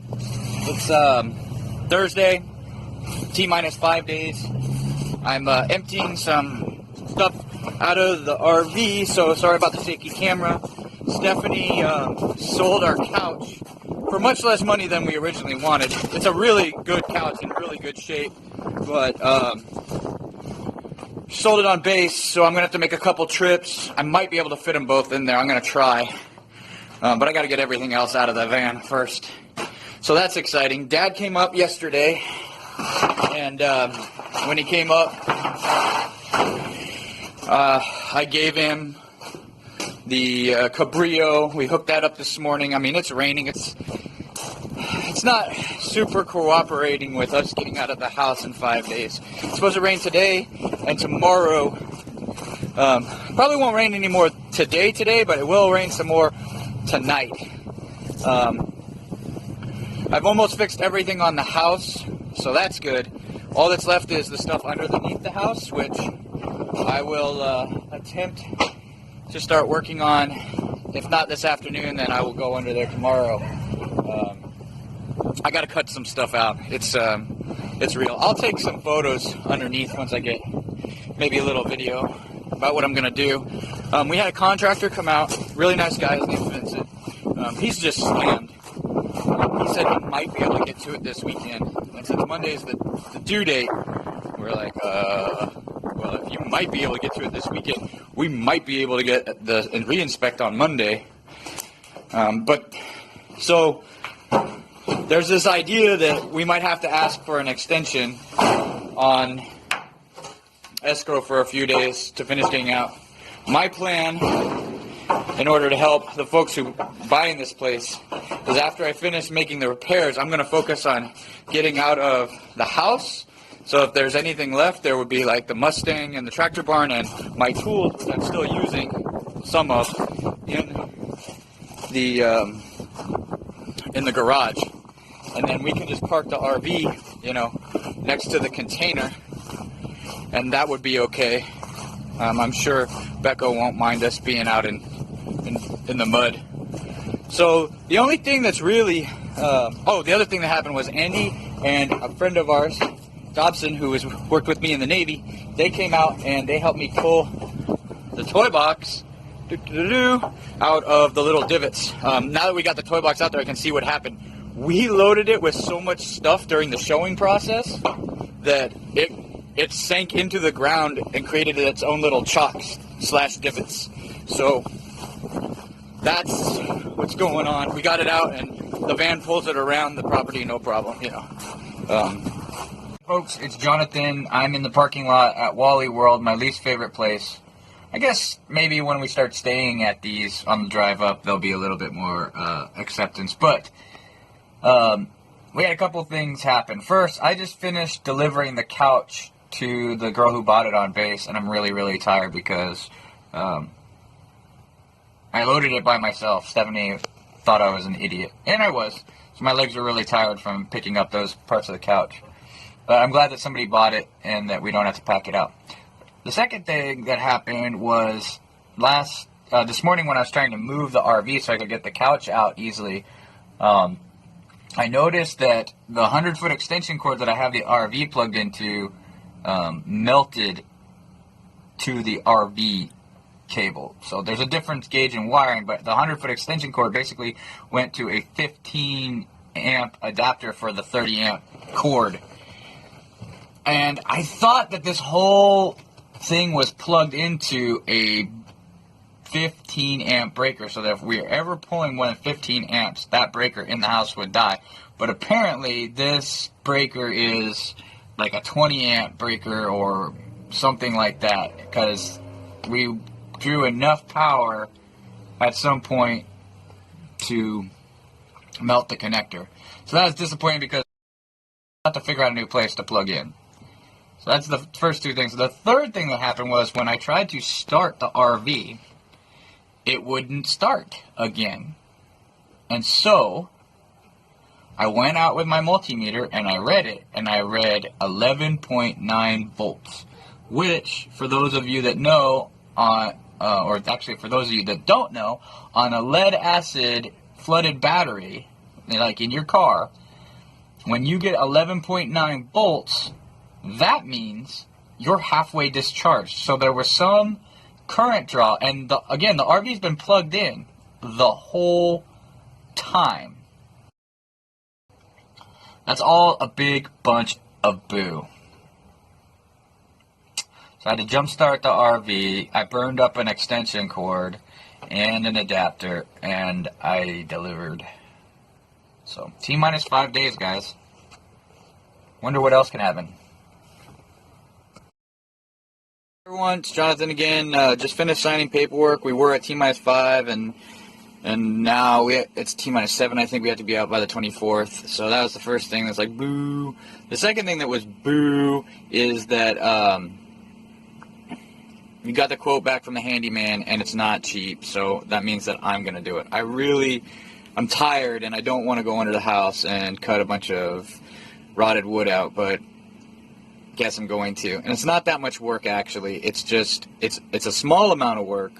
It's Thursday, T-minus 5 days. I'm emptying some stuff out of the RV, so sorry about the shaky camera. Stephanie sold our couch for much less money than we originally wanted. It's a really good couch in really good shape, but she sold it on base, so I'm going to have to make a couple trips. I might be able to fit them both in there. I'm going to try, but I got to get everything else out of the van first. So that's exciting. Dad came up yesterday, and when he came up, I gave him the Cabrillo. We hooked that up this morning. I mean, it's raining. It's not super cooperating with us getting out of the house in 5 days. It's supposed to rain today and tomorrow. Probably won't rain anymore today, but it will rain some more tonight. I've almost fixed everything on the house, so that's good. All that's left is the stuff underneath the house, which I will attempt to start working on. If not this afternoon, then I will go under there tomorrow. I got to cut some stuff out. It's real. I'll take some photos underneath once I get maybe a little video about what I'm going to do. We had a contractor come out, really nice guy, his name's Vincent. He's just slammed. He said he might be able to get to it this weekend. And since Monday is the due date, we're like, well, if you might be able to get to it this weekend, we might be able to get and re-inspect on Monday. So there's this idea that we might have to ask for an extension on escrow for a few days to finish getting out. My plan, in order to help the folks who buying this place, is after I finish making the repairs, I'm going to focus on getting out of the house. So if there's anything left, there would be like the Mustang and the tractor barn and my tools, which I'm still using some of, in the garage. And then we can just park the RV, next to the container, and that would be okay. I'm sure Becca won't mind us being out in the mud. So the only thing that's really, the other thing that happened was Andy and a friend of ours, Dobson, who worked with me in the Navy, they came out and they helped me pull the toy box out of the little divots. Now that we got the toy box out there, I can see what happened. We loaded it with so much stuff during the showing process that it sank into the ground and created its own little chocks/divots. So that's what's going on. We got it out, and the van pulls it around the property, no problem, Folks, it's Jonathan. I'm in the parking lot at Wally World, my least favorite place. I guess maybe when we start staying at these on the drive up, there'll be a little bit more acceptance. But we had a couple things happen. First, I just finished delivering the couch to the girl who bought it on base, and I'm really, really tired because I loaded it by myself. Stephanie thought I was an idiot, and I was. So my legs were really tired from picking up those parts of the couch. But I'm glad that somebody bought it and that we don't have to pack it out. The second thing that happened was this morning when I was trying to move the RV so I could get the couch out easily, I noticed that the 100-foot extension cord that I have the RV plugged into melted to the RV cable. So there's a different gauge in wiring, but the 100-foot extension cord basically went to a 15-amp adapter for the 30-amp cord. And I thought that this whole thing was plugged into a 15-amp breaker, so that if we were ever pulling more than 15 amps, that breaker in the house would die. But apparently this breaker is like a 20-amp breaker or something like that, because we drew enough power at some point to melt the connector. So that was disappointing because I had to figure out a new place to plug in. So that's the first two things. The third thing that happened was when I tried to start the RV, it wouldn't start again. And so I went out with my multimeter and I read it, and I read 11.9 volts, which, for those of you that know, or actually for those of you that don't know, on a lead acid flooded battery, like in your car, when you get 11.9 volts, that means you're halfway discharged. So there was some current draw, and again, the RV's been plugged in the whole time. That's all a big bunch of boo. So I had to jump start the RV. I burned up an extension cord and an adapter, and I delivered. So T-minus 5 days, guys. Wonder what else can happen. Everyone, it's Jonathan again. Just finished signing paperwork. We were at T-minus 5, and now it's T-minus 7. I think we have to be out by the 24th. So that was the first thing that's like, boo. The second thing that was boo is that you got the quote back from the handyman, and it's not cheap. So that means that I'm going to do it. I'm tired, and I don't want to go under the house and cut a bunch of rotted wood out, but guess I'm going to. And it's not that much work, actually. It's just, it's a small amount of work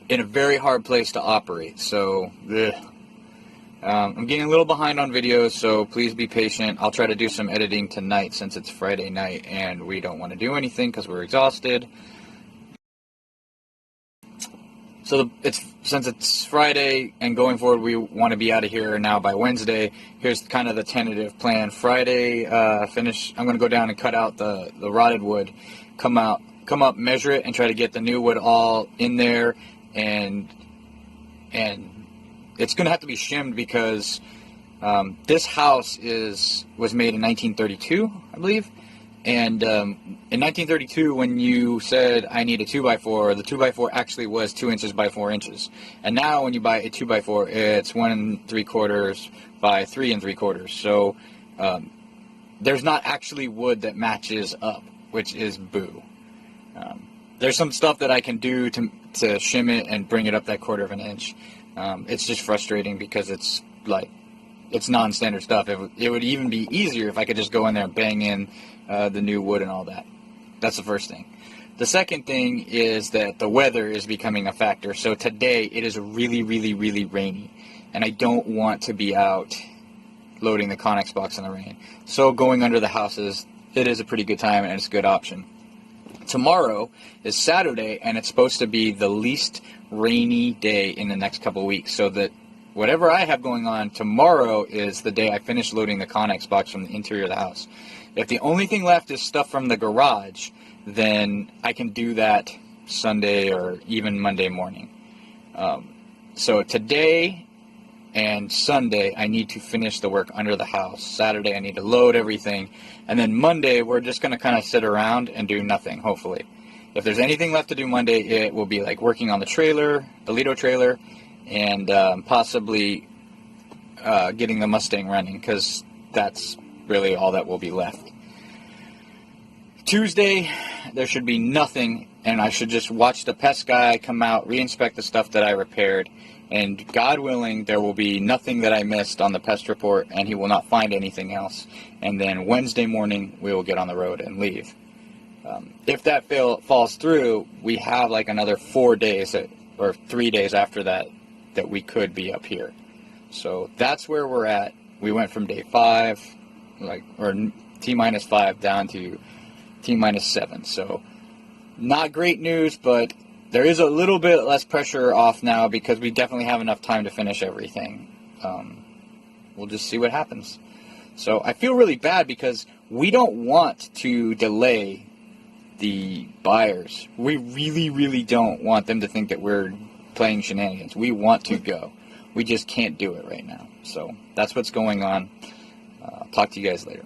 in a very hard place to operate. So, I'm getting a little behind on videos, so please be patient. I'll try to do some editing tonight since it's Friday night and we don't want to do anything because we're exhausted. So since it's Friday and going forward, we want to be out of here now by Wednesday. Here's kind of the tentative plan. Friday, I'm going to go down and cut out the rotted wood, come up, measure it, and try to get the new wood all in there. And it's going to have to be shimmed because this house was made in 1932, I believe. And in 1932, when you said I need a 2x4, the 2x4 actually was 2 inches by 4 inches. And now when you buy a 2x4, it's 1 3/4 by 3 3/4. So there's not actually wood that matches up, which is boo. There's some stuff that I can do to shim it and bring it up that 1/4 of an inch. It's just frustrating because it's non-standard stuff. It would even be easier if I could just go in there and bang in the new wood and all that. That's the first thing. The second thing is that the weather is becoming a factor. So today it is really, really, really rainy, and I don't want to be out loading the Connex box in the rain. So going under the houses, it is a pretty good time and it's a good option. Tomorrow is Saturday, and it's supposed to be the least rainy day in the next couple of weeks, so that whatever I have going on tomorrow is the day I finish loading the Connex box from the interior of the house. If the only thing left is stuff from the garage, then I can do that Sunday or even Monday morning. So today and Sunday, I need to finish the work under the house. Saturday, I need to load everything. And then Monday, we're just going to kind of sit around and do nothing, hopefully. If there's anything left to do Monday, it will be like working on the trailer, the Lido trailer, and possibly getting the Mustang running, because that's really all that will be left. Tuesday, there should be nothing, and I should just watch the pest guy come out, re-inspect the stuff that I repaired, and God willing, there will be nothing that I missed on the pest report, and he will not find anything else. And then Wednesday morning, we will get on the road and leave. If that falls through, we have like another 4 days or 3 days after that we could be up here. So that's where we're at. We went from day 5, or T-minus 5 down to T-minus 7. So not great news, but there is a little bit less pressure off now because we definitely have enough time to finish everything. We'll just see what happens. So I feel really bad because we don't want to delay the buyers. We really, really don't want them to think that we're playing shenanigans. We want to go. We just can't do it right now. So that's what's going on. I'll talk to you guys later.